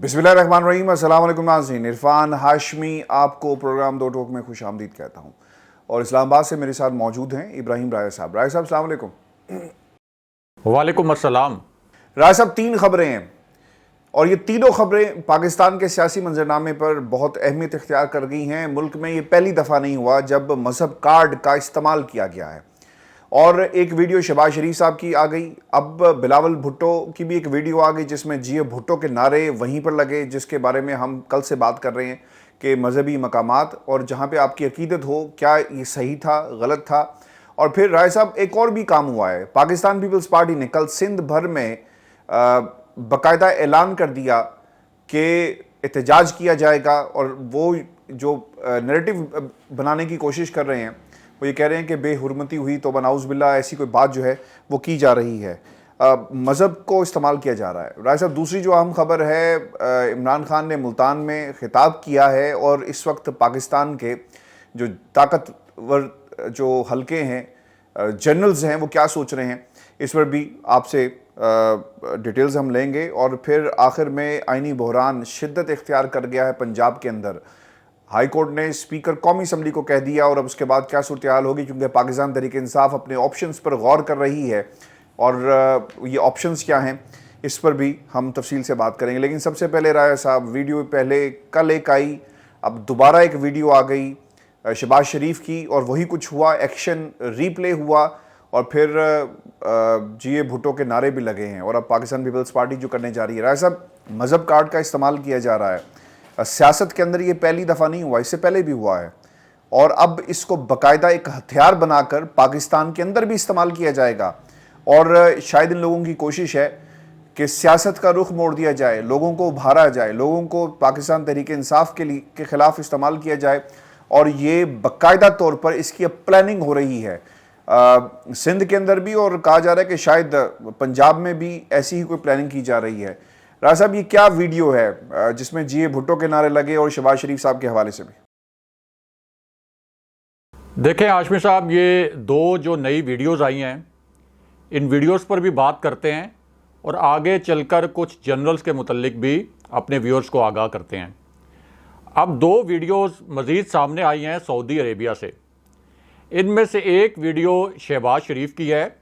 बिस्मिल्लाहिर्रहमानिर्रहीम। अस्सलाम वालेकुम नाज़रीन, इरफान हाशमी आपको प्रोग्राम दो टोक में खुश आमदीद कहता हूँ और इस्लामाबाद से मेरे साथ मौजूद हैं इब्राहिम राय साहब। राय साहब, अस्सलाम वालेकुम। वालेकुम अस्सलाम। राय साहब, तीन खबरें हैं और ये तीनों खबरें पाकिस्तान के सियासी मंजरनामे पर बहुत अहमियत इख्तियार कर गई हैं। मुल्क में ये पहली दफ़ा नहीं हुआ जब मजहब कार्ड का इस्तेमाल किया गया है। और एक वीडियो शहबाज शरीफ साहब की आ गई, अब बिलावल भुट्टो की भी एक वीडियो आ गई जिसमें जिए भुट्टो के नारे वहीं पर लगे, जिसके बारे में हम कल से बात कर रहे हैं कि मजहबी मकामात और जहाँ पे आपकी अकीदत हो, क्या ये सही था, गलत था। और फिर राय साहब, एक और भी काम हुआ है। पाकिस्तान पीपल्स पार्टी ने कल सिंध भर में बाकायदा ऐलान कर दिया कि एहतजाज किया जाएगा और वो जो नैरेटिव बनाने की कोशिश कर रहे हैं वो ये कह रहे हैं कि बेहुरमती हुई तो बनाउज़ बिल्ला, ऐसी कोई बात जो है वो की जा रही है, मज़हब को इस्तेमाल किया जा रहा है। राय साहब, दूसरी जो अहम खबर है, इमरान खान ने मुल्तान में खिताब किया है और इस वक्त पाकिस्तान के जो ताकतवर जो हल्के हैं, जनरल्स हैं, वो क्या सोच रहे हैं, इस पर भी आपसे डिटेल्स हम लेंगे। और फिर आखिर में आइनी बहरान शिद्दत इख्तियार कर गया है पंजाब के अंदर। हाई कोर्ट ने स्पीकर कौमी असम्बली को कह दिया और अब उसके बाद क्या सूरत हाल होगी, क्योंकि पाकिस्तान तहरीक इंसाफ अपने ऑप्शंस पर गौर कर रही है और ये ऑप्शंस क्या हैं इस पर भी हम तफसील से बात करेंगे। लेकिन सबसे पहले राय साहब, वीडियो पहले कल एक आई, अब दोबारा एक वीडियो आ गई शहबाज शरीफ की और वही कुछ हुआ, एक्शन रीप्ले हुआ और फिर जिए भुट्टो के नारे भी लगे हैं और अब पाकिस्तान पीपल्स पार्टी जो करने जा रही है। राय साहब, मज़हब कार्ड का इस्तेमाल किया जा रहा है, सियासत के अंदर ये पहली दफ़ा नहीं हुआ, इससे पहले भी हुआ है और अब इसको बाकायदा एक हथियार बनाकर पाकिस्तान के अंदर भी इस्तेमाल किया जाएगा। और शायद इन लोगों की कोशिश है कि सियासत का रुख मोड़ दिया जाए, लोगों को उभारा जाए, लोगों को पाकिस्तान तहरीक इंसाफ के ख़िलाफ़ इस्तेमाल किया जाए और ये बाकायदा तौर पर इसकी अब प्लानिंग हो रही है सिंध के अंदर भी, और कहा जा रहा है कि शायद पंजाब में भी ऐसी ही कोई प्लानिंग की जा रही है। राज साहब, ये क्या वीडियो है जिसमें जिए भुट्टो के नारे लगे और शहबाज शरीफ साहब के हवाले से भी? देखें हाशमी साहब, ये दो जो नई वीडियोस आई हैं, इन वीडियोस पर भी बात करते हैं और आगे चलकर कुछ जनरल्स के मुतल्लिक भी अपने व्यूअर्स को आगाह करते हैं। अब दो वीडियोस मज़ीद सामने आई हैं सऊदी अरेबिया से। इनमें से एक वीडियो शहबाज शरीफ की है।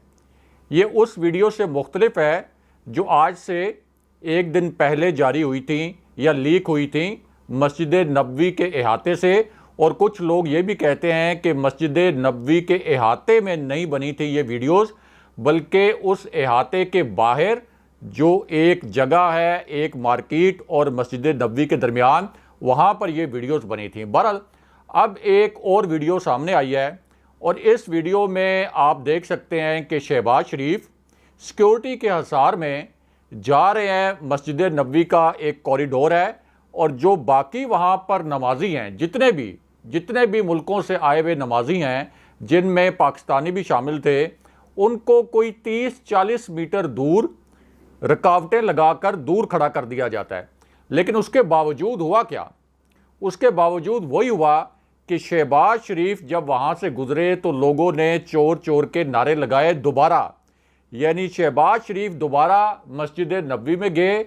ये उस वीडियो से मुख्तलिफ है जो आज से एक दिन पहले जारी हुई थी या लीक हुई थी मस्जिद नबवी के अहाते से, और कुछ लोग ये भी कहते हैं कि मस्जिद नबवी के अहाते में नहीं बनी थी ये वीडियोस, बल्कि उस अहाते के बाहर जो एक जगह है, एक मार्केट और मस्जिद नबवी के दरमियान, वहाँ पर ये वीडियोस बनी थी। बहरहाल अब एक और वीडियो सामने आई है और इस वीडियो में आप देख सकते हैं कि शहबाज शरीफ सिक्योरिटी के हिसार में जा रहे हैं। मस्जिद नबवी का एक कॉरिडोर है और जो बाकी वहाँ पर नमाजी हैं, जितने भी मुल्कों से आए हुए नमाजी हैं, जिनमें पाकिस्तानी भी शामिल थे, उनको कोई 30-40 मीटर दूर रुकावटें लगाकर दूर खड़ा कर दिया जाता है। लेकिन उसके बावजूद हुआ क्या? उसके बावजूद वही हुआ कि शहबाज शरीफ जब वहाँ से गुजरे तो लोगों ने चोर चोर के नारे लगाए दोबारा। यानी शहबाज शरीफ दोबारा मस्जिद नबवी में गए,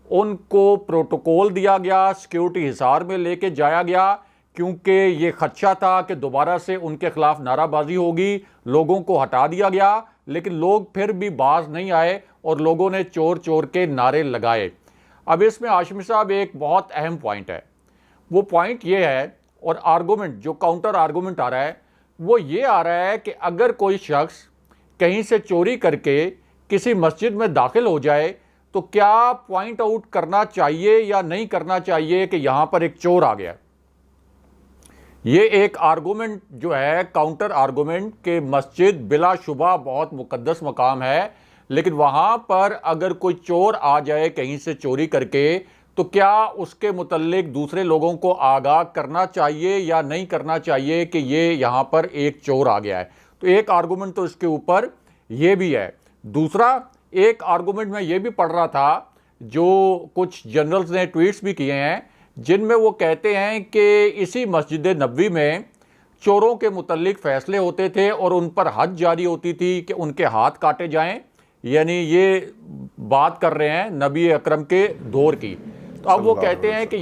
उनको प्रोटोकॉल दिया गया, सिक्योरिटी हिसार में लेके जाया गया, क्योंकि ये खदशा था कि दोबारा से उनके खिलाफ नाराबाजी होगी। लोगों को हटा दिया गया, लेकिन लोग फिर भी बाज नहीं आए और लोगों ने चोर चोर के नारे लगाए। अब इसमें हाशमी साहब एक बहुत अहम पॉइंट है, वो पॉइंट ये है, और आर्गूमेंट जो काउंटर आर्गूमेंट आ रहा है वो ये आ रहा है कि अगर कोई शख्स कहीं से चोरी करके किसी मस्जिद में दाखिल हो जाए तो क्या पॉइंट आउट करना चाहिए या नहीं करना चाहिए कि यहां पर एक चोर आ गया। ये एक आर्गूमेंट जो है, काउंटर आर्गूमेंट, के मस्जिद बिलाशुबा बहुत मुकद्दस मकाम है, लेकिन वहां पर अगर कोई चोर आ जाए कहीं से चोरी करके तो क्या उसके मुतल्लिक दूसरे लोगों को आगाह करना चाहिए या नहीं करना चाहिए कि ये यहां पर एक चोर आ गया है। तो एक आर्गूमेंट तो इसके ऊपर ये भी है। दूसरा एक आर्गूमेंट में ये भी पढ़ रहा था, जो कुछ जनरल्स ने ट्वीट्स भी किए हैं, जिनमें वो कहते हैं कि इसी मस्जिद नबवी में चोरों के मुतल्लिक फ़ैसले होते थे और उन पर हद जारी होती थी कि उनके हाथ काटे जाएं। यानी ये बात कर रहे हैं नबी अकरम के दौर की। तो तो अब वो कहते हैं कि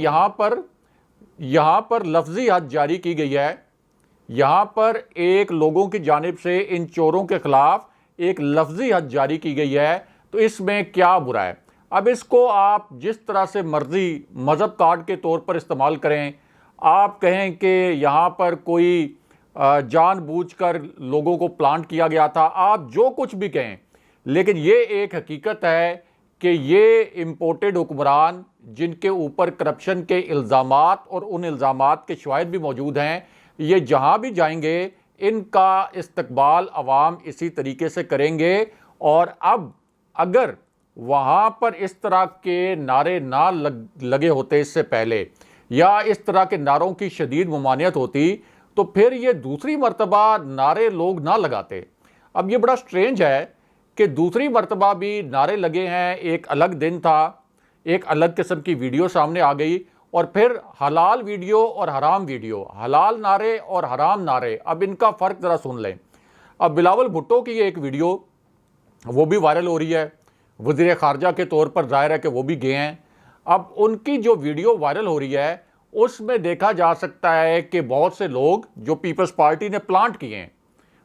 यहाँ पर लफ्जी हद जारी की गई है, यहाँ पर एक लोगों की जानिब से इन चोरों के खिलाफ एक लफ्जी हद जारी की गई है, तो इसमें क्या बुरा है। अब इसको आप जिस तरह से मर्जी मजहब कार्ड के तौर पर इस्तेमाल करें, आप कहें कि यहाँ पर कोई जानबूझकर लोगों को प्लांट किया गया था, आप जो कुछ भी कहें, लेकिन ये एक हकीकत है कि ये इम्पोर्टेड हुक्मरान जिनके ऊपर करप्शन के इल्ज़ामात और उन इल्ज़ामात के शवाहिद भी मौजूद हैं, ये जहाँ भी जाएंगे इनका इस्तकबाल अवाम इसी तरीके से करेंगे। और अब अगर वहाँ पर इस तरह के नारे ना लगे होते इससे पहले, या इस तरह के नारों की शदीद ममानियत होती, तो फिर ये दूसरी मर्तबा नारे लोग ना लगाते। अब ये बड़ा स्ट्रेंज है कि दूसरी मर्तबा भी नारे लगे हैं, एक अलग दिन था, एक अलग किस्म की वीडियो सामने आ गई, और फिर हलाल वीडियो और हराम वीडियो, हलाल नारे और हराम नारे। अब इनका फ़र्क ज़रा सुन लें। अब बिलावल भुट्टो की एक वीडियो वो भी वायरल हो रही है, वज़ीर ख़ारजा के तौर पर ज़ाहिर है कि वो भी गए हैं। अब उनकी जो वीडियो वायरल हो रही है उसमें देखा जा सकता है कि बहुत से लोग जो पीपल्स पार्टी ने प्लांट किए हैं,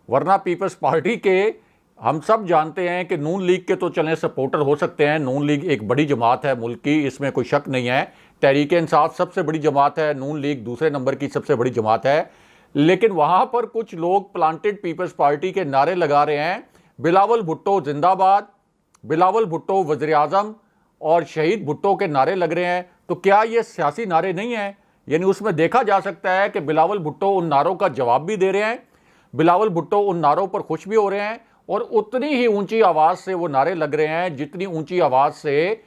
वरना पीपल्स पार्टी के हम सब जानते हैं कि नून लीग के तो चलें सपोर्टर हो सकते हैं, नून लीग एक बड़ी जमात है मुल्क की, इसमें कोई शक नहीं है। तहरीक इंसाफ सबसे बड़ी जमात है, नून लीग दूसरे नंबर की सबसे बड़ी जमात है। लेकिन वहाँ पर कुछ लोग प्लांटेड पीपल्स पार्टी के नारे लगा रहे हैं, बिलावल भुट्टो जिंदाबाद, बिलावल भुट्टो वज़ीर आज़म और शहीद भुट्टो के नारे लग रहे हैं। तो क्या ये सियासी नारे नहीं हैं? यानी उसमें देखा जा सकता है कि बिलावल भुट्टो उन नारों का जवाब भी दे रहे हैं, बिलावल भुट्टो उन नारों पर खुश भी हो रहे हैं, और उतनी ही ऊंची आवाज़ से वो नारे लग रहे हैं जितनी ऊंची आवाज़ से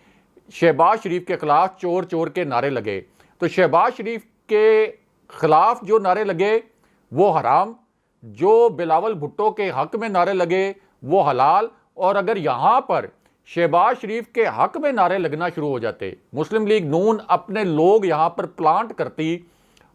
शहबाज शरीफ के खिलाफ चोर चोर के नारे लगे। तो शहबाज शरीफ के खिलाफ जो नारे लगे वो हराम, जो बिलावल भुट्टो के हक में नारे लगे वो हलाल। और अगर यहाँ पर शहबाज शरीफ के हक में नारे लगना शुरू हो जाते, मुस्लिम लीग नून अपने लोग यहाँ पर प्लांट करती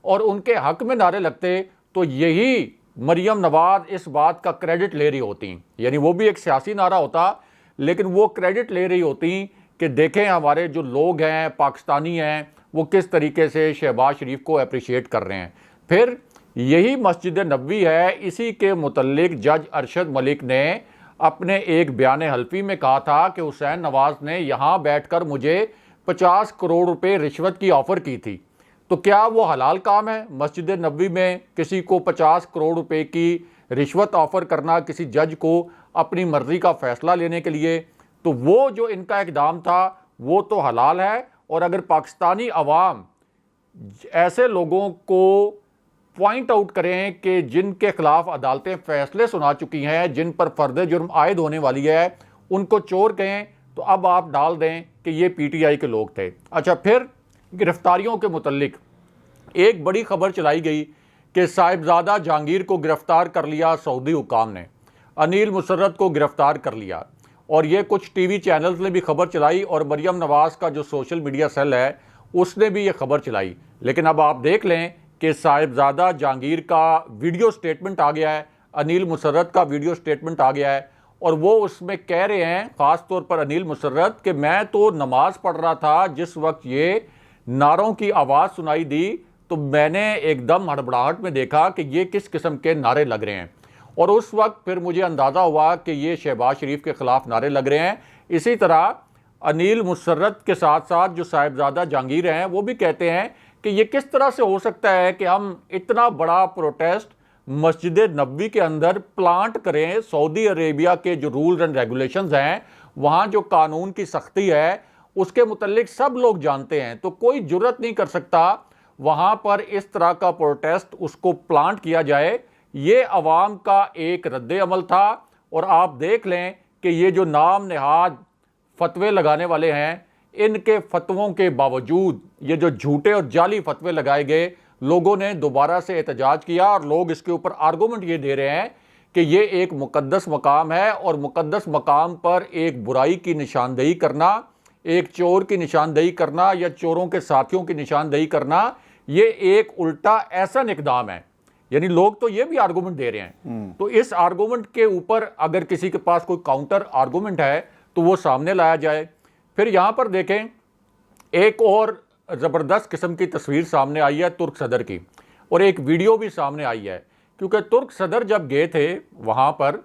और उनके हक में नारे लगते, तो यही मरियम नवाज इस बात का क्रेडिट ले रही होती। यानी वो भी एक सियासी नारा होता, लेकिन वो क्रेडिट ले रही होती कि देखें हमारे जो लोग हैं, पाकिस्तानी हैं, वो किस तरीके से शहबाज शरीफ को अप्रिशिएट कर रहे हैं। फिर यही मस्जिद नबवी है, इसी के मुतल्लिक जज अरशद मलिक ने अपने एक बयान हल्फी में कहा था कि हुसैन नवाज ने यहाँ बैठकर मुझे 50 करोड़ रुपए रिश्वत की ऑफ़र की थी। तो क्या वो हलाल काम है मस्जिद नबवी में किसी को 50 करोड़ रुपए की रिश्वत ऑफ़र करना, किसी जज को अपनी मर्ज़ी का फ़ैसला लेने के लिए? तो वो जो इनका इक़दाम था वो तो हलाल है। और अगर पाकिस्तानी अवाम ऐसे लोगों को पॉइंट आउट करें कि जिनके खिलाफ अदालतें फ़ैसले सुना चुकी हैं, जिन पर फ़र्द जुर्म आयद होने वाली है, उनको चोर कहें, तो अब आप डाल दें कि ये PTI के लोग थे। अच्छा, फिर गिरफ्तारियों के मुतल्लिक एक बड़ी खबर चलाई गई कि साहिबजादा जहांगीर को गिरफ्तार कर लिया सऊदी हुकाम ने, अनिल मुसर्रत को गिरफ्तार कर लिया, और ये कुछ टीवी चैनल्स ने भी खबर चलाई, और मरियम नवाज़ का जो सोशल मीडिया सेल है उसने भी ये खबर चलाई। लेकिन अब आप देख लें कि साहिबजादा जहांगीर का वीडियो स्टेटमेंट आ गया है, अनिल मुसर्रत का वीडियो स्टेटमेंट आ गया है, और वो उसमें कह रहे हैं, ख़ास तौर पर अनिल मुसर्रत, कि मैं तो नमाज पढ़ रहा था जिस वक्त ये नारों की आवाज़ सुनाई दी, तो मैंने एकदम हड़बड़ाहट में देखा कि ये किस किस्म के नारे लग रहे हैं, और उस वक्त फिर मुझे अंदाज़ा हुआ कि ये शहबाज शरीफ के ख़िलाफ़ नारे लग रहे हैं। इसी तरह अनिल मुसर्रत के साथ साथ जो साहिबजादा जहांगीर हैं वो भी कहते हैं कि ये किस तरह से हो सकता है कि हम इतना बड़ा प्रोटेस्ट मस्जिद नबवी के अंदर प्लांट करें। सऊदी अरेबिया के जो रूल्स एंड रेगुलेशंस हैं, वहाँ जो कानून की सख्ती है, उसके मुतल्लिक सब लोग जानते हैं, तो कोई जुर्रत नहीं कर सकता वहाँ पर इस तरह का प्रोटेस्ट उसको प्लांट किया जाए। ये अवाम का एक रद्द अमल था। और आप देख लें कि ये जो नाम नहाद फतवे लगाने वाले हैं, इनके फतवों के बावजूद ये जो झूठे और जाली फतवे लगाए गए, लोगों ने दोबारा से एहतजाज किया, और लोग इसके ऊपर आर्गूमेंट ये दे रहे हैं कि ये एक मुकद्दस मकाम है, और मुकद्दस मकाम पर एक बुराई की निशानदेही करना, एक चोर की निशानदेही करना या चोरों के साथियों की निशानदेही करना, ये एक उल्टा एहसन इक़दाम है। यानी लोग तो ये भी आर्गूमेंट दे रहे हैं। तो इस आर्गूमेंट के ऊपर अगर किसी के पास कोई काउंटर आर्गूमेंट है तो वो सामने लाया जाए। फिर यहाँ पर देखें, एक और ज़बरदस्त किस्म की तस्वीर सामने आई है तुर्क सदर की, और एक वीडियो भी सामने आई है, क्योंकि तुर्क सदर जब गए थे वहाँ पर,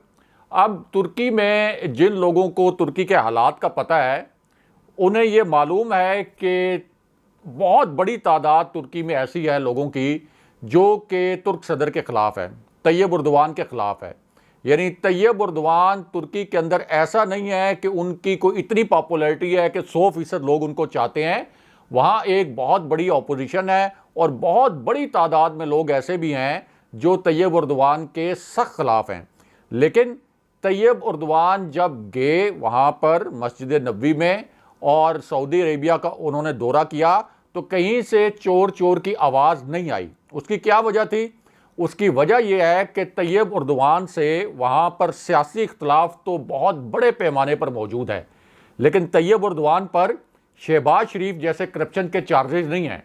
अब तुर्की में जिन लोगों को तुर्की के हालात का पता है उन्हें ये मालूम है कि बहुत बड़ी तादाद तुर्की में ऐसी है लोगों की जो कि तुर्क सदर के ख़िलाफ़ है, तैयब उर्दवान के ख़िलाफ़ है। यानी तैयब उर्दवान तुर्की के अंदर ऐसा नहीं है कि उनकी कोई इतनी पॉपुलैरिटी है कि 100% लोग उनको चाहते हैं। वहाँ एक बहुत बड़ी अपोजिशन है और बहुत बड़ी तादाद में लोग ऐसे भी हैं जो तैयब उर्दवान के सख्त ख़िलाफ़ हैं। लेकिन तैयब उर्दवान जब गए वहाँ पर मस्जिद नबवी में और सऊदी अरेबिया का उन्होंने दौरा किया, तो कहीं से चोर चोर की आवाज़ नहीं आई। उसकी क्या वजह थी? उसकी वजह यह है कि तैयब उर्दवान से वहाँ पर सियासी इख्तलाफ तो बहुत बड़े पैमाने पर मौजूद है, लेकिन तैयब उर्दवान पर शहबाज शरीफ जैसे करप्शन के चार्जेस नहीं हैं।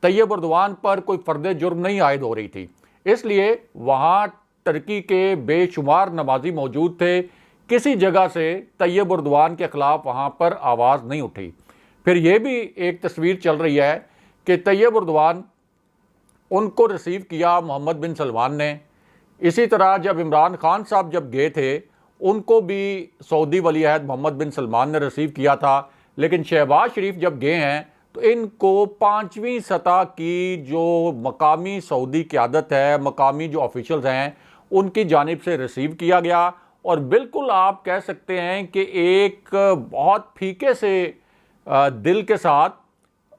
तैयब उर्दवान पर कोई फ़र्द जुर्म नहीं आयद हो रही थी, इसलिए वहाँ तुर्की के बेशुमार नमाजी मौजूद थे। किसी जगह से तैयब उर्दवान के ख़िलाफ़ वहाँ पर आवाज़ नहीं उठी। फिर ये भी एक तस्वीर चल रही है कि तैयब उर्दवान उनको रिसीव किया मोहम्मद बिन सलमान ने। इसी तरह जब इमरान खान साहब जब गए थे उनको भी सऊदी वली अहद मोहम्मद बिन सलमान ने रिसीव किया था। लेकिन शहबाज शरीफ जब गए हैं तो इनको 5वीं सतह की जो मकामी सऊदी क़यादत है, मकामी जो ऑफिशल्स हैं, उनकी जानिब से रिसीव किया गया। और बिल्कुल आप कह सकते हैं कि एक बहुत फीके से दिल के साथ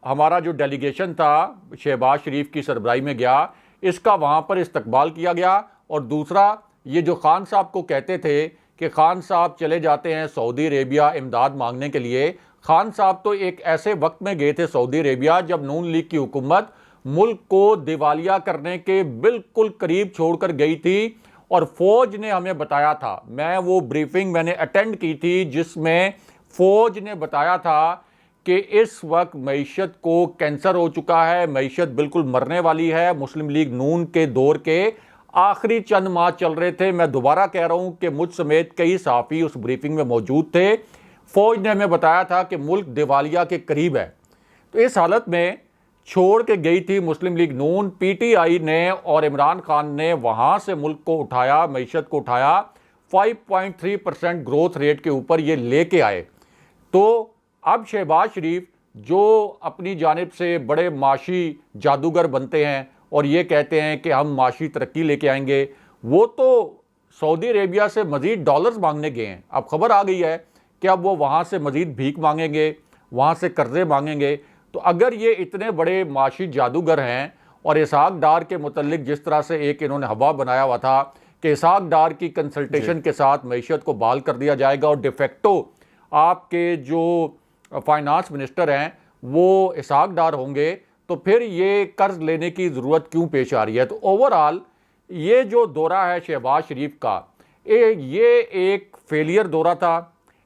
हमारा जो डेलीगेशन था शहबाज शरीफ की सरबराही में गया, इसका वहाँ पर इस्तकबाल किया गया। और दूसरा, ये जो खान साहब को कहते थे कि खान साहब चले जाते हैं सऊदी अरेबिया इमदाद मांगने के लिए, खान साहब तो एक ऐसे वक्त में गए थे सऊदी अरेबिया जब नून लीग की हुकूमत मुल्क को दिवालिया करने के बिल्कुल करीब छोड़कर गई थी। और फ़ौज ने हमें बताया था, मैं वो ब्रीफिंग मैंने अटेंड की थी जिसमें फ़ौज ने बताया था कि इस वक्त मईशत को कैंसर हो चुका है, मईशत बिल्कुल मरने वाली है। मुस्लिम लीग नून के दौर के आखिरी चंद माह चल रहे थे। मैं दोबारा कह रहा हूँ कि मुझ समेत कई सहाफ़ी उस ब्रीफिंग में मौजूद थे। फ़ौज ने हमें बताया था कि मुल्क दिवालिया के करीब है। तो इस हालत में छोड़ के गई थी मुस्लिम लीग नून। PTI ने और इमरान खान ने वहाँ से मुल्क को उठाया, मईशत को उठाया, 5.3% ग्रोथ रेट के ऊपर ये लेके आए। तो अब शहबाज शरीफ जो अपनी जानिब से बड़े माशी जादूगर बनते हैं और ये कहते हैं कि हम माशी तरक्की लेके आएंगे, वो तो सऊदी अरेबिया से मज़ीद डॉलर्स मांगने गए हैं। अब खबर आ गई है कि अब वो वहाँ से मज़ीद भीख मांगेंगे, वहाँ से कर्ज़े मांगेंगे। तो अगर ये इतने बड़े माशी जादूगर हैं और इसहाक डार के मुतल्लिक जिस तरह से एक इन्होंने हवा बनाया हुआ था कि इसहाक डार की कंसल्टेशन के साथ मईशत को बहाल कर दिया जाएगा और डिफेक्टो आपके जो फाइनेंस मिनिस्टर हैं वो इसहाक डार होंगे, तो फिर ये कर्ज लेने की ज़रूरत क्यों पेश आ रही है? तो ओवरऑल ये जो दौरा है शहबाज शरीफ का, ये एक फेलियर दौरा था।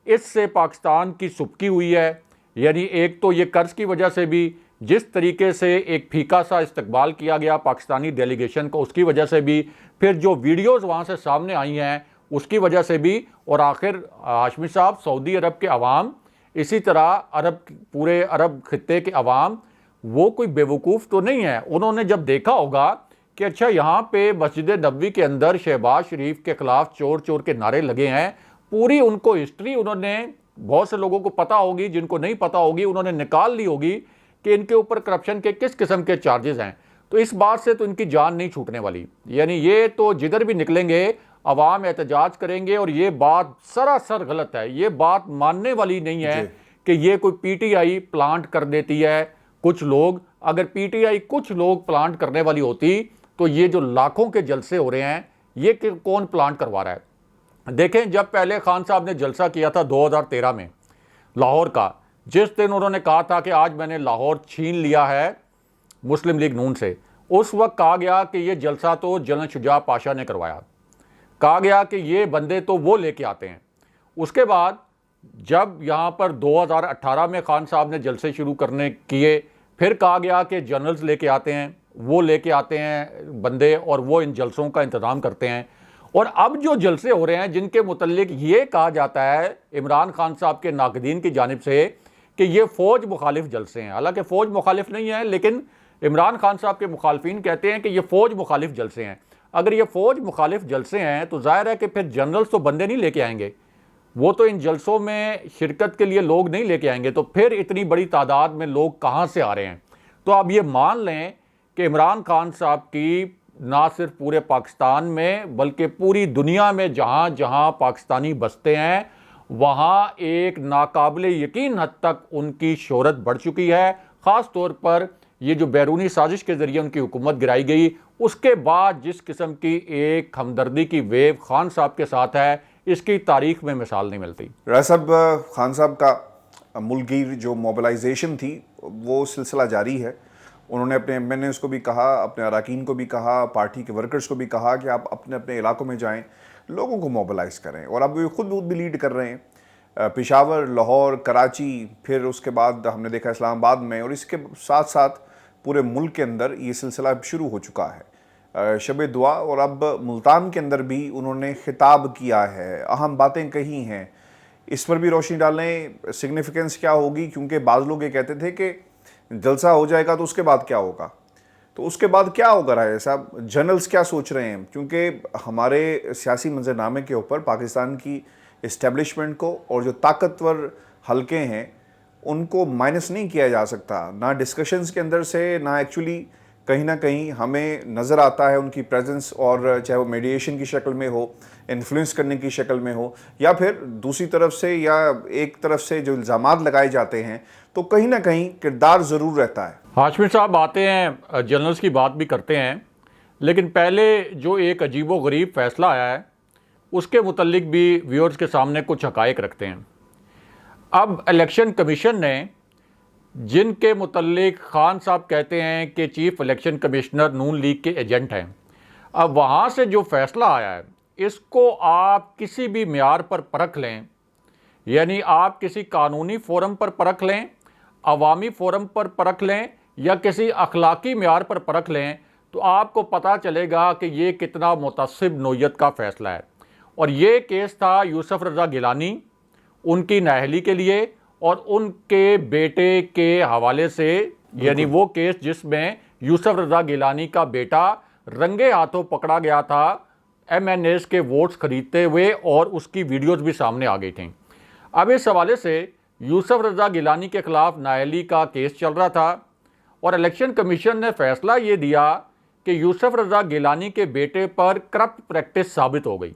इससे पाकिस्तान की सुबकी हुई है। यानी एक तो ये कर्ज की वजह से भी, जिस तरीके से एक फीका सा इस्तकबाल किया गया पाकिस्तानी डेलीगेशन को, उसकी वजह से भी, फिर जो वीडियोज़ वहाँ से सामने आई हैं उसकी वजह से भी, और आखिर हाशमी साहब सऊदी अरब के अवाम, इसी तरह पूरे अरब खित्ते के अवाम, वो कोई बेवकूफ़ तो नहीं है। उन्होंने जब देखा होगा कि अच्छा यहाँ पे मस्जिद नबवी के अंदर शहबाज शरीफ के ख़िलाफ़ चोर चोर के नारे लगे हैं, पूरी उनको हिस्ट्री उन्होंने, बहुत से लोगों को पता होगी, जिनको नहीं पता होगी उन्होंने निकाल ली होगी कि इनके ऊपर करप्शन के किस किस्म के चार्जेस हैं। तो इस बात से तो इनकी जान नहीं छूटने वाली। यानी ये तो जिधर भी निकलेंगे अवाम एहतजाज करेंगे। और ये बात सरासर गलत है, ये बात मानने वाली नहीं है कि ये कोई PTI प्लांट कर देती है कुछ लोग। अगर PTI कुछ लोग प्लांट करने वाली होती तो ये जो लाखों के जलसे हो रहे हैं ये कौन प्लांट करवा रहा है? देखें, जब पहले खान साहब ने जलसा किया था 2013 में लाहौर का, जिस दिन उन्होंने कहा था कि आज मैंने लाहौर छीन लिया है मुस्लिम लीग नून से, उस वक्त कहा गया कि ये जलसा तो जनरल शुजा पाशा ने करवाया, कहा गया कि ये बंदे तो वो लेके आते हैं। उसके बाद जब यहाँ पर 2018 में खान साहब ने जलसे शुरू करने किए, फिर कहा गया कि जनरल्स लेके आते हैं, वो लेके आते हैं बंदे और वो इन जलसों का इंतज़ाम करते हैं। और अब जो जलसे हो रहे हैं जिनके मुतल्लिक ये कहा जाता है इमरान खान साहब के नाकदीन की जानिब से कि ये फ़ौज मुखालिफ जलसे हैं। हालांकि फ़ौज मुखालिफ नहीं है, लेकिन इमरान खान साहब के मुखालफिन कहते हैं कि ये फ़ौज मुखालिफ जलसे हैं। अगर ये फ़ौज मुखालिफ जलसे हैं तो जाहिर है कि फिर जनरल्स तो बंदे नहीं लेके आएंगे, वो तो इन जलसों में शिरकत के लिए लोग नहीं लेके आएंगे, तो फिर इतनी बड़ी तादाद में लोग कहाँ से आ रहे हैं। तो आप ये मान लें कि इमरान खान साहब की ना सिर्फ पूरे पाकिस्तान में बल्कि पूरी दुनिया में जहाँ जहाँ पाकिस्तानी बसते हैं वहाँ एक नाकाबिले यकीन हद तक उनकी शोहरत बढ़ चुकी है। ख़ास तौर पर ये जो बैरूनी साजिश के ज़रिए उनकी हुकूमत गिराई गई, उसके बाद जिस किस्म की एक हमदर्दी की वेव खान साहब के साथ है, इसकी तारीख में मिसाल नहीं मिलती। राय साहब, खान साहब का मुल्कगीर जो मोबिलाइजेशन थी वो सिलसिला जारी है। उन्होंने अपने एमएनएस को भी कहा, अपने अरकान को भी कहा, पार्टी के वर्कर्स को भी कहा कि आप अपने अपने इलाकों में जाएं, लोगों को मोबिलाइज़ करें, और अब वो खुद भी लीड कर रहे हैं। पेशावर, लाहौर, कराची, फिर उसके बाद हमने देखा इस्लामाबाद में, और इसके साथ साथ पूरे मुल्क के अंदर ये सिलसिला शुरू हो चुका है शब दुआ। और अब मुल्तान के अंदर भी उन्होंने खिताब किया है, अहम बातें कही हैं, इस पर भी रोशनी डालें। सिग्निफिकेंस क्या होगी, क्योंकि बाज़ लोग ये कहते थे कि जलसा हो जाएगा तो उसके बाद क्या होगा, तो उसके बाद क्या होगा राय साहब, जनरल्स क्या सोच रहे हैं? क्योंकि हमारे सियासी मंजरनामे के ऊपर पाकिस्तान की इस्टेब्लिशमेंट को और जो ताकतवर हलके हैं उनको माइनस नहीं किया जा सकता, ना डिस्कशंस के अंदर से, ना एक्चुअली कहीं ना कहीं हमें नज़र आता है उनकी प्रेजेंस, और चाहे वो मीडिएशन की शक्ल में हो, इन्फ्लुएंस करने की शक्ल में हो, या फिर दूसरी तरफ से या एक तरफ से जो इल्ज़ामात लगाए जाते हैं, तो कहीं ना कहीं किरदार ज़रूर रहता है। हाशमी साहब आते हैं, जनरल्स की बात भी करते हैं, लेकिन पहले जो एक अजीबो गरीब फ़ैसला आया है उसके मुतल्लिक भी व्यूअर्स के सामने कुछ हक़ाइक़ रखते हैं। अब इलेक्शन कमीशन ने, जिनके मुतल्लिक खान साहब कहते हैं कि चीफ इलेक्शन कमिश्नर नून लीग के एजेंट हैं, अब वहाँ से जो फ़ैसला आया है इसको आप किसी भी म्यार पर परख लें, यानी आप किसी कानूनी फ़ोरम पर परख लें, अवामी फ़ोरम पर परख लें, या किसी अखलाकी म्यार पर परख लें, तो आपको पता चलेगा कि ये कितना मुतअस्सिब नौयत का फ़ैसला है। और ये केस था यूसुफ रज़ा गिलानी, उनकी नाअहली के लिए और उनके बेटे के हवाले से, यानी वो केस जिसमें यूसुफ रज़ा गिलानी का बेटा रंगे हाथों पकड़ा गया था एमएनएस के वोट्स खरीदते हुए, और उसकी वीडियोज़ भी सामने आ गई थी। अब इस हवाले से यूसुफ रज़ा गिलानी के ख़िलाफ़ नाअहली का केस चल रहा था, और इलेक्शन कमीशन ने फ़ैसला ये दिया कि यूसुफ रज़ा गिलानी के बेटे पर करप्ट प्रैक्टिस साबित हो गई।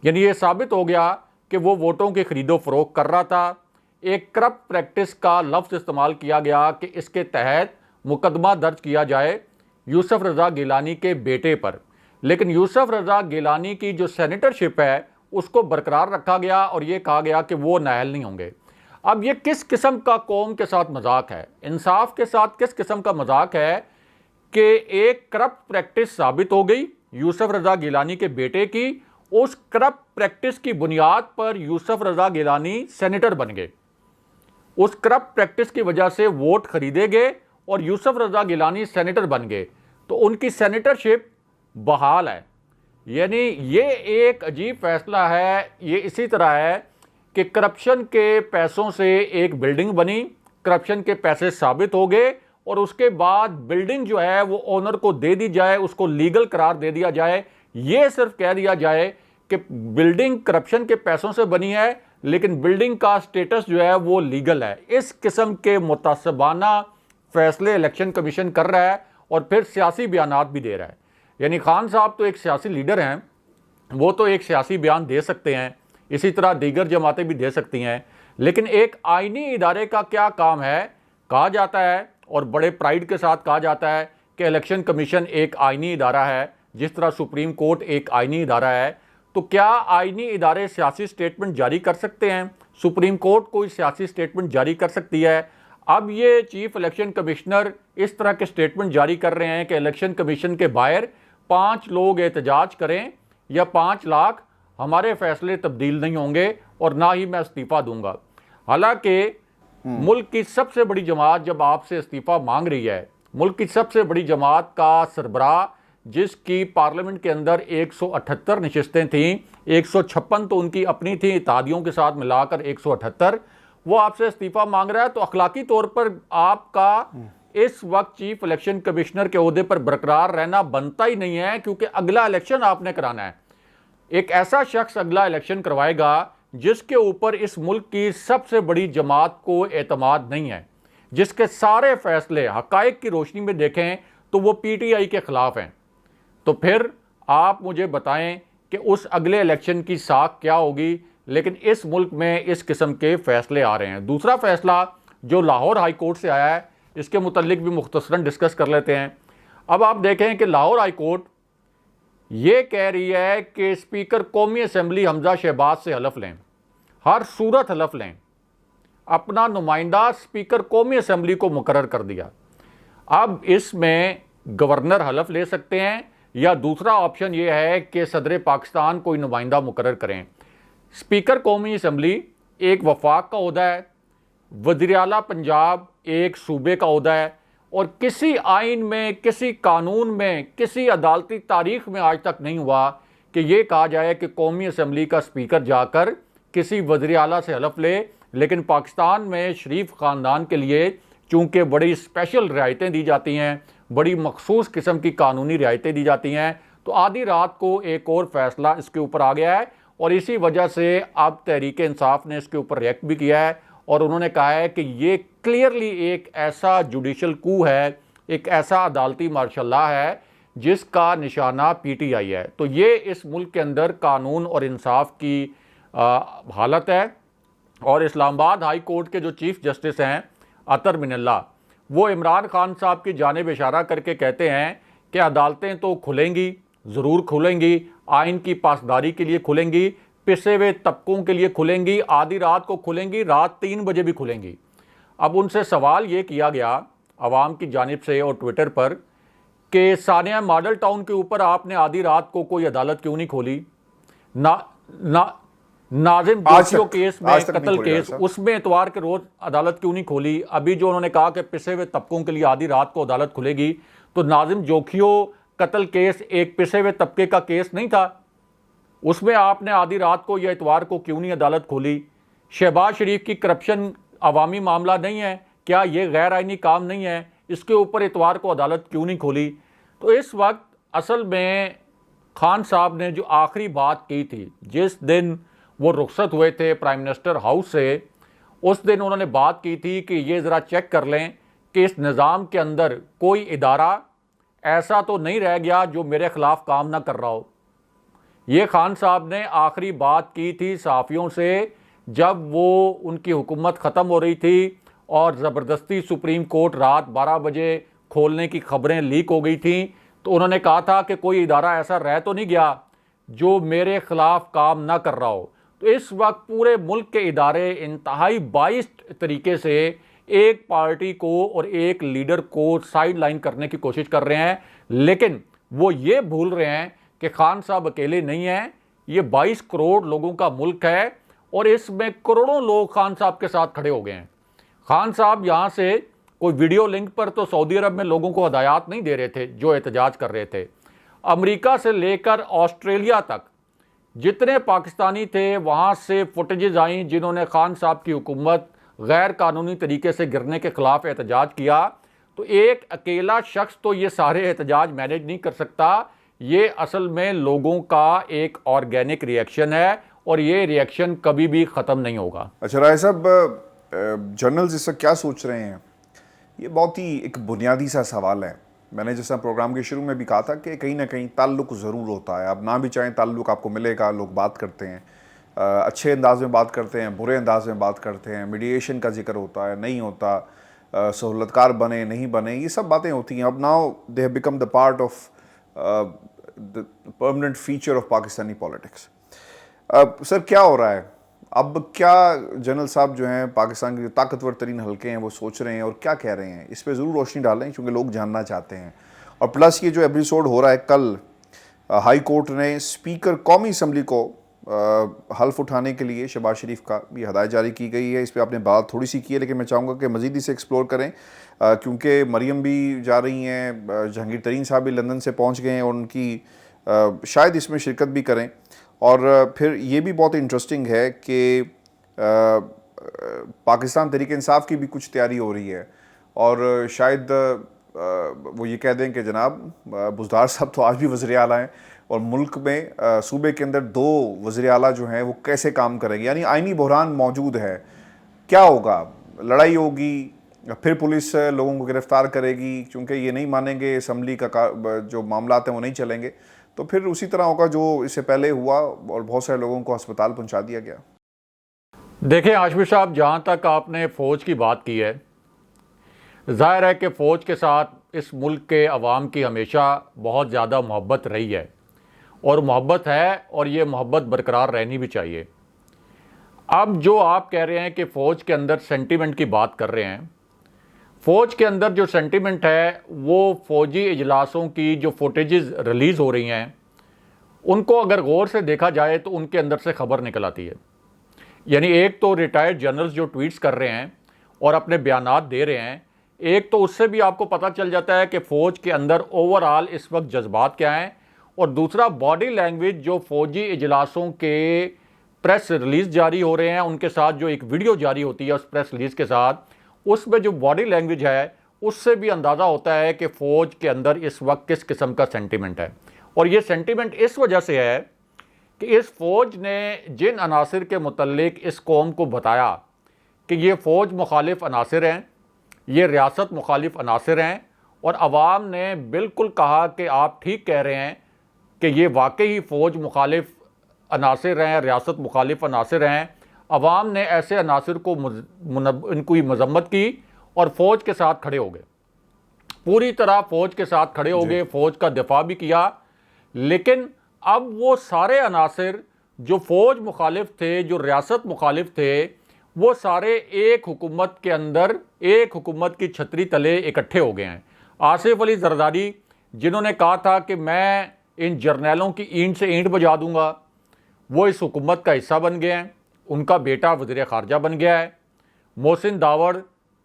यानी ये साबित हो गया कि वो वोटों की खरीदो फरोख्त कर रहा था। एक करप्ट प्रैक्टिस का लफ्ज़ इस्तेमाल किया गया कि इसके तहत मुकदमा दर्ज किया जाए यूसुफ रज़ा गिलानी के बेटे पर, लेकिन यूसुफ रज़ा गिलानी की जो सेनेटरशिप है उसको बरकरार रखा गया, और ये कहा गया कि वो नाअहल नहीं होंगे। अब ये किस किस्म का कौम के साथ मजाक है, इंसाफ के साथ किस किस्म का मजाक है कि एक करप्ट प्रैक्टिस साबित हो गई यूसुफ रज़ा गिलानी के बेटे की, उस करप्ट प्रैक्टिस की बुनियाद पर यूसुफ रज़ा गिलानी सेनेटर बन गए, उस करप्ट प्रैक्टिस की वजह से वोट खरीदे गए और यूसुफ रज़ा गिलानी सेनेटर बन गए, तो उनकी सेनेटरशिप बहाल है। यानी ये एक अजीब फैसला है। ये इसी तरह है कि करप्शन के पैसों से एक बिल्डिंग बनी, करप्शन के पैसे साबित हो गए, और उसके बाद बिल्डिंग जो है वो ओनर को दे दी जाए, उसको लीगल करार दे दिया जाए, ये सिर्फ कह दिया जाए कि बिल्डिंग करप्शन के पैसों से बनी है, लेकिन बिल्डिंग का स्टेटस जो है वो लीगल है। इस किस्म के मुतासबाना फैसले इलेक्शन कमीशन कर रहा है, और फिर सियासी बयानात भी दे रहा है। यानी खान साहब तो एक सियासी लीडर हैं, वो तो एक सियासी बयान दे सकते हैं, इसी तरह दीगर जमातें भी दे सकती हैं, लेकिन एक आईनी इदारे का क्या काम है? कहा जाता है, और बड़े प्राइड के साथ कहा जाता है, कि इलेक्शन कमीशन एक आईनी इदारा है, जिस तरह सुप्रीम कोर्ट एक आईनी इदारा है। तो क्या आईनी इदारे सियासी स्टेटमेंट जारी कर सकते हैं? सुप्रीम कोर्ट कोई सियासी स्टेटमेंट जारी कर सकती है? अब ये चीफ इलेक्शन कमिश्नर इस तरह के स्टेटमेंट जारी कर रहे हैं कि इलेक्शन कमीशन के बाहर 5 लोग एहतजाज करें या 5 लाख, हमारे फैसले तब्दील नहीं होंगे और ना ही मैं इस्तीफ़ा दूंगा। हालांकि मुल्क की सबसे बड़ी जमात जब आपसे इस्तीफ़ा मांग रही है, मुल्क की सबसे बड़ी जमात का सरबराह, जिसकी पार्लियामेंट के अंदर 178 नशिस्तें थीं, 156 तो उनकी अपनी थी, इत्तेहादियों के साथ मिलाकर 178, वो आपसे इस्तीफा मांग रहा है, तो अखलाकी तौर पर आपका इस वक्त चीफ इलेक्शन कमिश्नर के ओहदे पर बरकरार रहना बनता ही नहीं है, क्योंकि अगला इलेक्शन आपने कराना है। एक ऐसा शख्स अगला इलेक्शन करवाएगा जिसके ऊपर इस मुल्क की सबसे बड़ी जमात को एतमाद नहीं है, जिसके सारे फैसले हकायक की रोशनी में देखें तो वो पीटीआई के खिलाफ हैं। तो फिर आप मुझे बताएं कि उस अगले इलेक्शन की साख क्या होगी। लेकिन इस मुल्क में इस किस्म के फैसले आ रहे हैं। दूसरा फैसला जो लाहौर हाई कोर्ट से आया है, इसके मुतल्लिक भी मुख्तसरन डिस्कस कर लेते हैं। अब आप देखें कि लाहौर हाई कोर्ट ये कह रही है कि स्पीकर कौमी असम्बली हमजा शहबाज से हलफ लें, हर सूरत हलफ लें। अपना नुमाइंदा स्पीकर कौमी असम्बली को मुकर्रर कर दिया। अब इसमें गवर्नर हलफ ले सकते हैं, या दूसरा ऑप्शन ये है कि सदर पाकिस्तान कोई नुमाइंदा मुकर्रर करें। स्पीकर कौमी असम्बली एक वफाक का ओहदा है, वज़ीर आला पंजाब एक सूबे का ओहदा है, और किसी आइन में, किसी कानून में, किसी अदालती तारीख में आज तक नहीं हुआ कि ये कहा जाए कि कौमी असम्बली का स्पीकर जाकर किसी वज़ीर आला से हलफ ले। लेकिन पाकिस्तान में शरीफ ख़ानदान के लिए चूँकि बड़ी स्पेशल रियायतें दी जाती हैं, बड़ी मखसूस किस्म की कानूनी रियायतें दी जाती हैं, तो आधी रात को एक और फैसला इसके ऊपर आ गया है। और इसी वजह से अब तहरीक इंसाफ ने इसके ऊपर रिएक्ट भी किया है, और उन्होंने कहा है कि ये क्लियरली एक ऐसा जुडिशल कू है, एक ऐसा अदालती मार्शल्ला है जिसका निशाना पीटीआई है। तो ये इस मुल्क के अंदर कानून और इंसाफ की हालत है। और इस्लामाबाद हाई कोर्ट के जो चीफ जस्टिस हैं अतर मिनल्ला, वो इमरान खान साहब की जानिब इशारा करके कहते हैं कि अदालतें तो खुलेंगी, ज़रूर खुलेंगी, आइन की पासदारी के लिए खुलेंगी, पिसे हुए तबकों के लिए खुलेंगी, आधी रात को खुलेंगी, रात 3 बजे भी खुलेंगी। अब उनसे सवाल ये किया गया आवाम की जानिब से और ट्विटर पर कि सानिया मॉडल टाउन के ऊपर आपने आधी रात को कोई अदालत क्यों नहीं खोली? नाजिम जोशियो केस में, कत्ल केस, उसमें इतवार के रोज अदालत क्यों नहीं खोली? अभी जो उन्होंने कहा कि पिसे हुए तबकों के लिए आधी रात को अदालत खुलेगी, तो नाजिम जोशियो कत्ल केस एक पिसे हुए तबके का केस नहीं था? उसमें आपने आधी रात को या इतवार को क्यों नहीं अदालत खोली? शहबाज शरीफ की करप्शन अवामी मामला नहीं है क्या? ये गैर आइनी काम नहीं है? इसके ऊपर इतवार को अदालत क्यों नहीं खोली? तो इस वक्त असल में खान साहब ने जो आखिरी बात की थी, जिस दिन वो रुखसत हुए थे प्राइम मिनिस्टर हाउस से, उस दिन उन्होंने बात की थी कि ये ज़रा चेक कर लें कि इस निज़ाम के अंदर कोई इदारा ऐसा तो नहीं रह गया जो मेरे ख़िलाफ़ काम ना कर रहा हो। ये खान साहब ने आखिरी बात की थी सहाफ़ियों से जब वो उनकी हुकूमत ख़त्म हो रही थी और ज़बरदस्ती सुप्रीम कोर्ट रात 12 बजे खोलने की खबरें लीक हो गई थी। तो उन्होंने कहा था कि कोई इदारा ऐसा रह तो नहीं गया जो मेरे ख़िलाफ़ काम ना कर रहा हो। तो इस वक्त पूरे मुल्क के इदारे इंतहाई बाइस्ड तरीके से एक पार्टी को और एक लीडर को साइड लाइन करने की कोशिश कर रहे हैं, लेकिन वो ये भूल रहे हैं कि खान साहब अकेले नहीं हैं। ये 22 करोड़ लोगों का मुल्क है और इसमें करोड़ों लोग खान साहब के साथ खड़े हो गए हैं। खान साहब यहाँ से कोई वीडियो लिंक पर तो सऊदी अरब में लोगों को हदायत नहीं दे रहे थे जो एहतजाज कर रहे थे। अमेरिका से लेकर ऑस्ट्रेलिया तक जितने पाकिस्तानी थे वहाँ से फुटेजेस आई जिन्होंने खान साहब की हुकूमत गैर कानूनी तरीके से गिरने के ख़िलाफ़ एहतजाज किया। तो एक अकेला शख्स तो ये सारे एहतजाज मैनेज नहीं कर सकता। ये असल में लोगों का एक ऑर्गेनिक रिएक्शन है और ये रिएक्शन कभी भी ख़त्म नहीं होगा। अच्छा राय साहब, जर्नल्स इस वक्त क्या सोच रहे हैं? ये बहुत ही एक बुनियादी सा सवाल है। मैंने जैसा प्रोग्राम के शुरू में भी कहा था कि कहीं ना कहीं ताल्लुक़ ज़रूर होता है। आप ना भी चाहें ताल्लुक़ आपको मिलेगा। लोग बात करते हैं, अच्छे अंदाज में बात करते हैं, बुरे अंदाज में बात करते हैं, मीडिएशन का जिक्र होता है, नहीं होता, सहूलतकार बने नहीं बने, ये सब बातें होती हैं। अब now they have become the part of the permanent feature of Pakistani politics. Sir क्या हो रहा है अब? क्या जनरल साहब जो हैं पाकिस्तान के जो ताकतवर तरीन हल्के हैं वो सोच रहे हैं और क्या कह रहे हैं? इस पर ज़रूर रोशनी डालें क्योंकि लोग जानना चाहते हैं। और प्लस ये जो एपिसोड हो रहा है, कल हाई कोर्ट ने स्पीकर कौमी असम्बली को हल्फ उठाने के लिए शहबाज शरीफ का भी हदायत जारी की गई है। इस पर आपने बात थोड़ी सी की है, लेकिन मैं चाहूँगा कि मज़ीद इसे एक्सप्लोर करें क्योंकि मरियम भी जा रही हैं, जहांगीर तरीन साहब भी लंदन से पहुँच गए हैं और उनकी शायद इसमें शिरकत भी करें। और फिर ये भी बहुत इंटरेस्टिंग है कि पाकिस्तान तहरीक इंसाफ की भी कुछ तैयारी हो रही है और शायद वो ये कह दें कि जनाब बुज़दार साहब तो आज भी वज़ीर आला हैं और मुल्क में सूबे के अंदर 2 वज़ीर आला जो हैं वो कैसे काम करेंगे, यानी आइनी बहरान मौजूद है। क्या होगा, लड़ाई होगी, फिर पुलिस लोगों को गिरफ्तार करेगी, क्योंकि ये नहीं मानेंगे असम्बली का जो मामला हैं वो नहीं चलेंगे, तो फिर उसी तरह होगा जो इससे पहले हुआ और बहुत सारे लोगों को अस्पताल पहुंचा दिया गया। देखें हाशमी साहब, जहाँ तक आपने फ़ौज की बात की है, ज़ाहिर है कि फ़ौज के साथ इस मुल्क के अवाम की हमेशा बहुत ज़्यादा मोहब्बत रही है और मोहब्बत है और ये मोहब्बत बरकरार रहनी भी चाहिए। अब जो आप कह रहे हैं कि फ़ौज के अंदर सेंटीमेंट की बात कर रहे हैं, फ़ौज के अंदर जो सेंटीमेंट है वो फ़ौजी इजलासों की जो फुटेजेस रिलीज़ हो रही हैं उनको अगर गौर से देखा जाए तो उनके अंदर से खबर निकल आती है। यानी एक तो रिटायर्ड जनरल्स जो ट्वीट्स कर रहे हैं और अपने बयानात दे रहे हैं, एक तो उससे भी आपको पता चल जाता है कि फ़ौज के अंदर ओवरऑल इस वक्त जज्बात क्या हैं, और दूसरा बॉडी लैंग्वेज जो फ़ौजी इजलासों के प्रेस रिलीज़ जारी हो रहे हैं उनके साथ जो एक वीडियो जारी होती है उस प्रेस रिलीज़ के साथ, उसमें जो बॉडी लैंग्वेज है उससे भी अंदाज़ा होता है कि फ़ौज के अंदर इस वक्त किस किस्म का सेंटीमेंट है। और ये सेंटीमेंट इस वजह से है कि इस फ़ौज ने जिन अनासिर के मुतल्लिक इस कौम को बताया कि ये फ़ौज मुखालिफ अनासिर हैं, ये रियासत मुखालिफ अनासिर हैं, और अवाम ने बिल्कुल कहा कि आप ठीक कह रहे हैं कि ये वाकई फ़ौज मुखालिफ अनासिर हैं, रियासत मुखालिफ अनासिर हैं। अवाम ने ऐसे अनासिर को इनकी मजम्मत की और फ़ौज के साथ खड़े हो गए, पूरी तरह फ़ौज के साथ खड़े हो गए, फ़ौज का दिफा भी किया। लेकिन अब वो सारे अनासिर जो फ़ौज मुखालिफ थे, जो रियासत मुखालिफ थे, वो सारे एक हुकूमत के अंदर, एक हुकूमत की छतरी तले इकट्ठे हो गए हैं। आसिफ अली जरदारी जिन्होंने कहा था कि मैं इन जर्नैलों की ईंट से ईंट बजा दूंगा, वो इस हुकूमत का हिस्सा बन गए हैं, उनका बेटा वज़ीर ख़ारजा बन गया है। मोहसिन दावड़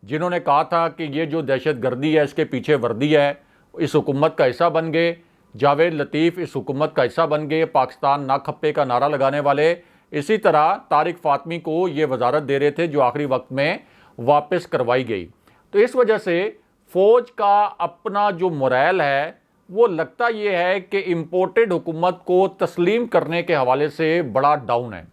जिन्होंने कहा था कि ये जो दहशत गर्दी है इसके पीछे वर्दी है, इस हुकूमत का हिस्सा बन गए। जावेद लतीफ़ इस हुकूमत का हिस्सा बन गए, पाकिस्तान ना खप्पे का नारा लगाने वाले। इसी तरह तारिक फ़ातमी को ये वजारत दे रहे थे जो आखिरी वक्त में वापस करवाई गई। तो इस वजह से फ़ौज का अपना जो मोरल है वो लगता ये है कि इम्पोर्टेड हुकूमत को तस्लीम करने के हवाले से बड़ा डाउन है।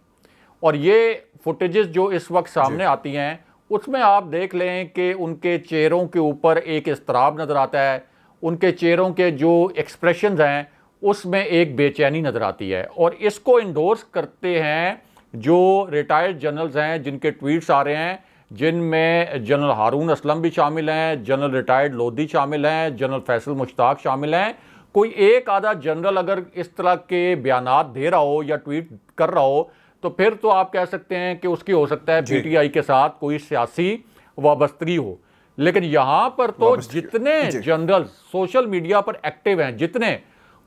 और ये फुटेजेस जो इस वक्त सामने आती हैं उसमें आप देख लें कि उनके चेहरों के ऊपर एक इस्तराब नज़र आता है, उनके चेहरों के जो एक्सप्रेशंस हैं उसमें एक बेचैनी नज़र आती है। और इसको इंडोर्स करते हैं जो रिटायर्ड जनरल्स हैं जिनके ट्वीट्स आ रहे हैं, जिनमें जनरल हारून असलम भी शामिल हैं, जनरल रिटायर्ड लोधी शामिल हैं, जनरल फैसल मुश्ताक शामिल हैं। कोई एक आधा जनरल अगर इस तरह के बयानात दे रहा हो या ट्वीट कर रहा हो तो फिर तो आप कह सकते हैं कि उसकी हो सकता है पीटीआई के साथ कोई सियासी वाबस्तगी हो। लेकिन यहाँ पर तो जितने जनरल सोशल मीडिया पर एक्टिव हैं, जितने,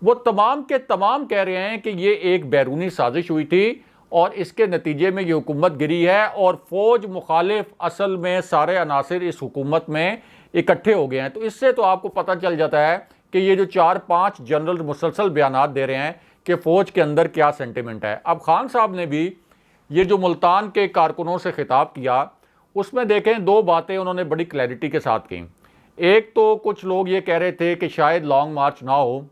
वो तमाम के तमाम कह रहे हैं कि ये एक बैरूनी साजिश हुई थी और इसके नतीजे में ये हुकूमत गिरी है और फ़ौज मुखालिफ असल में सारे अनासिर इस हुकूमत में इकट्ठे हो गए हैं। तो इससे तो आपको पता चल जाता है कि ये जो 4-5 जनरल मुसलसल बयानात दे रहे हैं कि फ़ौज के अंदर क्या सेंटिमेंट है। अब खान साहब ने भी ये जो मुल्तान के कारकुनों से खिताब किया उसमें देखें 2 बातें उन्होंने बड़ी क्लैरिटी के साथ की। एक तो कुछ लोग ये कह रहे थे कि शायद लॉन्ग मार्च ना हो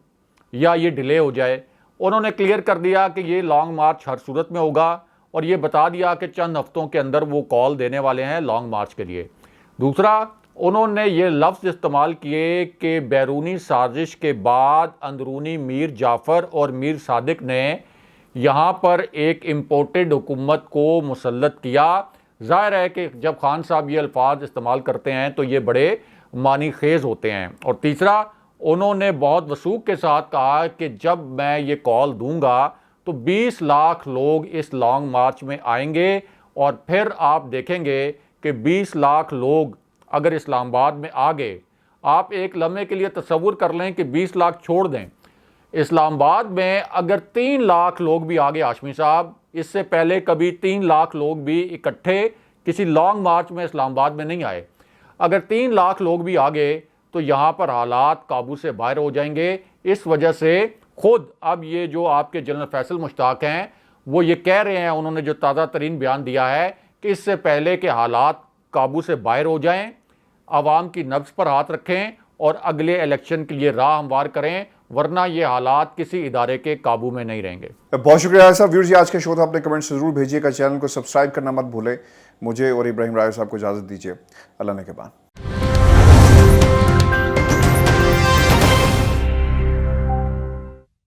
या ये डिले हो जाए, उन्होंने क्लियर कर दिया कि ये लॉन्ग मार्च हर सूरत में होगा और ये बता दिया कि चंद हफ्तों के अंदर वो कॉल देने वाले हैं लॉन्ग मार्च के लिए। दूसरा, उन्होंने ये लफ्ज़ इस्तेमाल किए कि बैरूनी साजिश के बाद अंदरूनी मीर जाफ़र और मीर सादिक ने यहाँ पर एक इम्पोर्टेड हुकूमत को मुसल्लत किया। ज़ाहिर है कि जब खान साहब ये अल्फाज इस्तेमाल करते हैं तो ये बड़े मानी खेज़ होते हैं। और तीसरा, उन्होंने बहुत वसूख के साथ कहा कि जब मैं ये कॉल दूंगा तो 20 लाख लोग इस लॉन्ग मार्च में आएंगे और फिर आप देखेंगे कि 20 लाख लोग अगर इस्लामाबाद में आ गए, आप एक लम्हे के लिए तसव्वुर कर लें कि 20 लाख छोड़ दें, इस्लामाबाद में अगर 3 लाख लोग भी आ गए हाशमी साहब, इससे पहले कभी 3 लाख लोग भी इकट्ठे किसी लॉन्ग मार्च में इस्लामाबाद में नहीं आए, अगर 3 लाख लोग भी आ गए तो यहाँ पर हालात काबू से बाहर हो जाएंगे। इस वजह से खुद अब ये जो आपके जनरल फैसल मुश्ताक हैं वो ये कह रहे हैं, उन्होंने जो ताज़ा तरीन बयान दिया है कि इससे पहले कि हालात काबू से बाहर हो जाएं, आवाम की नब्ज़ पर हाथ रखें और अगले इलेक्शन के लिए राह हमवार करें, वरना ये हालात किसी इदारे के काबू में नहीं रहेंगे। बहुत शुक्रिया साहब। व्यूअर्स, आज के शो था, अपने कमेंट्स जरूर भेजिएगा, चैनल को सब्सक्राइब करना मत भूलें। मुझे और इब्राहिम राय साहब को इजाज़त दीजिए। अल्लाह ने के बाद।